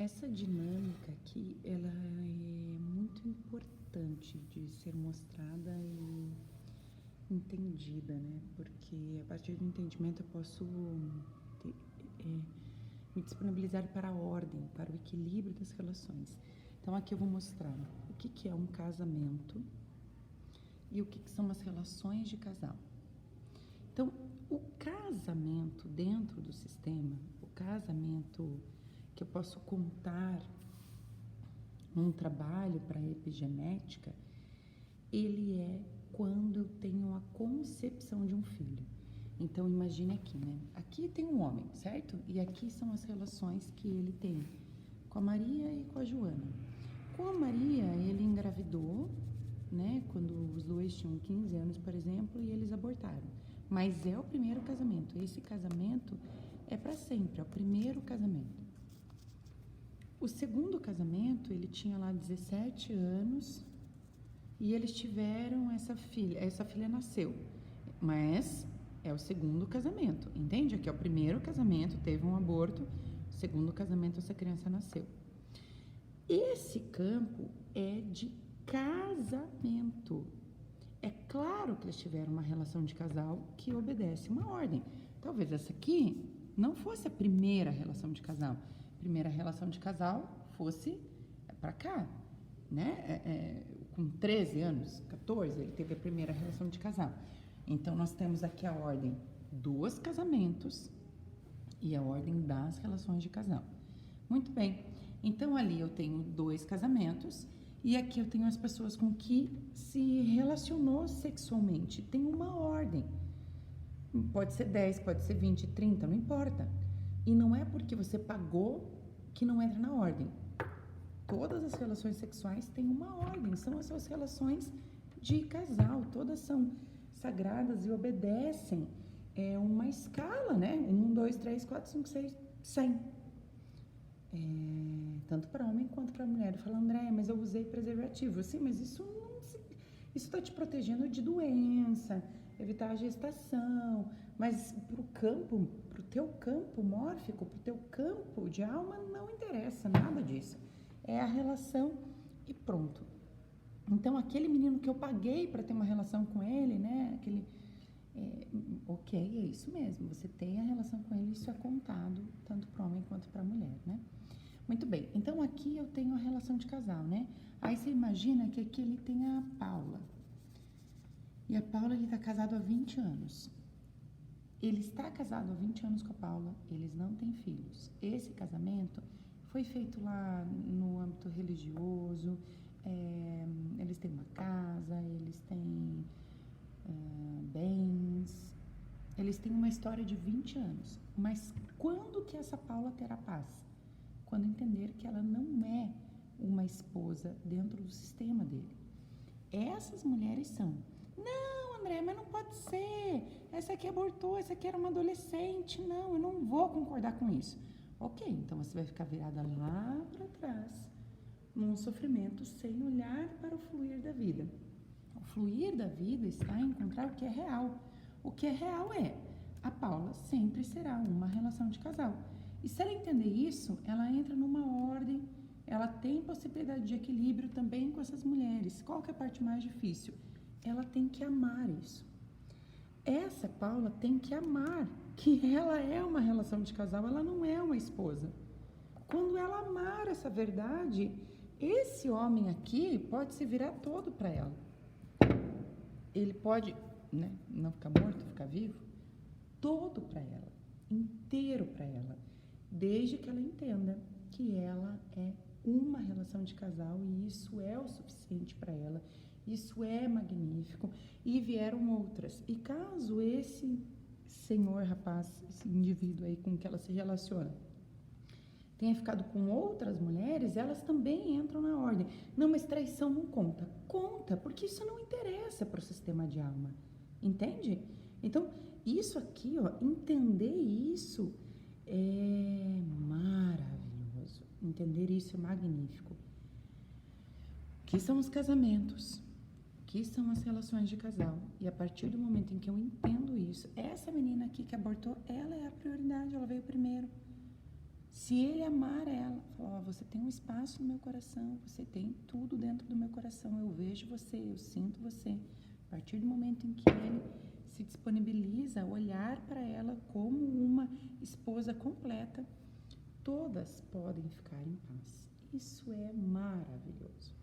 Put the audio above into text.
Essa dinâmica aqui, ela é muito importante de ser mostrada e entendida, né? Porque a partir do entendimento eu posso ter, me disponibilizar para a ordem, para o equilíbrio das relações. Então aqui eu vou mostrar o que é um casamento e o que são as relações de casal. Então, o casamento dentro do sistema, o casamento que eu posso contar num trabalho para epigenética, ele é quando eu tenho a concepção de um filho. Então, imagine aqui, né? Aqui tem um homem, certo? E aqui são as relações que ele tem com a Maria e com a Joana. Com a Maria, ele engravidou, né? Quando os dois tinham 15 anos, por exemplo, e eles abortaram. Mas é o primeiro casamento. Esse casamento é para sempre, é o primeiro casamento. O segundo casamento, ele tinha lá 17 anos e eles tiveram essa filha. Essa filha nasceu, mas é o segundo casamento, entende? Aqui é o primeiro casamento, teve um aborto, o segundo casamento, essa criança nasceu. Esse campo é de casamento. É claro que eles tiveram uma relação de casal que obedece uma ordem. Talvez essa aqui não fosse a primeira relação de casal. A primeira relação de casal fosse para cá, né? Com 13 anos, 14, ele teve a primeira relação de casal. Então, nós temos aqui a ordem dos casamentos e a ordem das relações de casal. Muito bem. Então, ali eu tenho 2 casamentos e aqui eu tenho as pessoas com que se relacionou sexualmente. Tem uma ordem. Pode ser 10, pode ser 20, 30, não importa. E não é porque você pagou que não entra na ordem. Todas as relações sexuais têm uma ordem, são as suas relações de casal. Todas são sagradas e obedecem uma escala, né? 1, 2, 3, 4, 5, 6, 100. Tanto para homem quanto para mulher. Fala, André, mas eu usei preservativo. Sim, mas isso está te protegendo de doença, evitar a gestação. Mas para o teu campo mórfico, para o teu campo de alma, não interessa nada disso. É a relação e pronto. Então, aquele menino que eu paguei para ter uma relação com ele, né? Ok, é isso mesmo. Você tem a relação com ele, isso é contado tanto para homem quanto para mulher, né? Muito bem. Então, aqui eu tenho a relação de casal, né? Aí você imagina que aqui ele tem a Paula. E a Paula, ele está casado há 20 anos. Ele está casado há 20 anos com a Paula. Eles não têm filhos. Esse casamento foi feito lá no âmbito religioso. Eles têm uma casa, eles têm bens, eles têm uma história de 20 anos. Mas quando que essa Paula terá paz? Quando entender que ela não é uma esposa dentro do sistema dele. Essas mulheres são, não, André, mas não pode ser, essa aqui abortou, essa aqui era uma adolescente, não, eu não vou concordar com isso. Ok, então você vai ficar virada lá para trás, num sofrimento sem olhar para o fluir da vida. O fluir da vida está em encontrar o que é real. O que é real a Paula sempre será uma relação de casal. E se ela entender isso, ela entra numa ordem, ela tem possibilidade de equilíbrio também com essas mulheres. Qual que é a parte mais difícil? Ela tem que amar isso. Essa Paula tem que amar que ela é uma relação de casal, ela não é uma esposa. Quando ela amar essa verdade, esse homem aqui pode se virar todo para ela. Ele pode, né, não ficar morto, ficar vivo, todo para ela, inteiro para ela, desde que ela entenda que ela é uma relação de casal e isso é o suficiente para ela, isso é magnífico, e vieram outras. E caso esse senhor, rapaz, esse indivíduo aí com que ela se relaciona, tenha ficado com outras mulheres, elas também entram na ordem. Não, mas traição não conta. Conta, porque isso não interessa para o sistema de alma. Entende? Então, isso aqui, ó, entender isso é maravilhoso. Entender isso é magnífico. O que são os casamentos? O que são as relações de casal? E a partir do momento em que eu entendo isso, essa menina aqui que abortou, ela é a prioridade, ela veio primeiro. Se ele amar ela, falar, você tem um espaço no meu coração, você tem tudo dentro do meu coração, eu vejo você, eu sinto você. A partir do momento em que ele se disponibiliza a olhar para ela como uma esposa completa, todas podem ficar em paz. Isso é maravilhoso.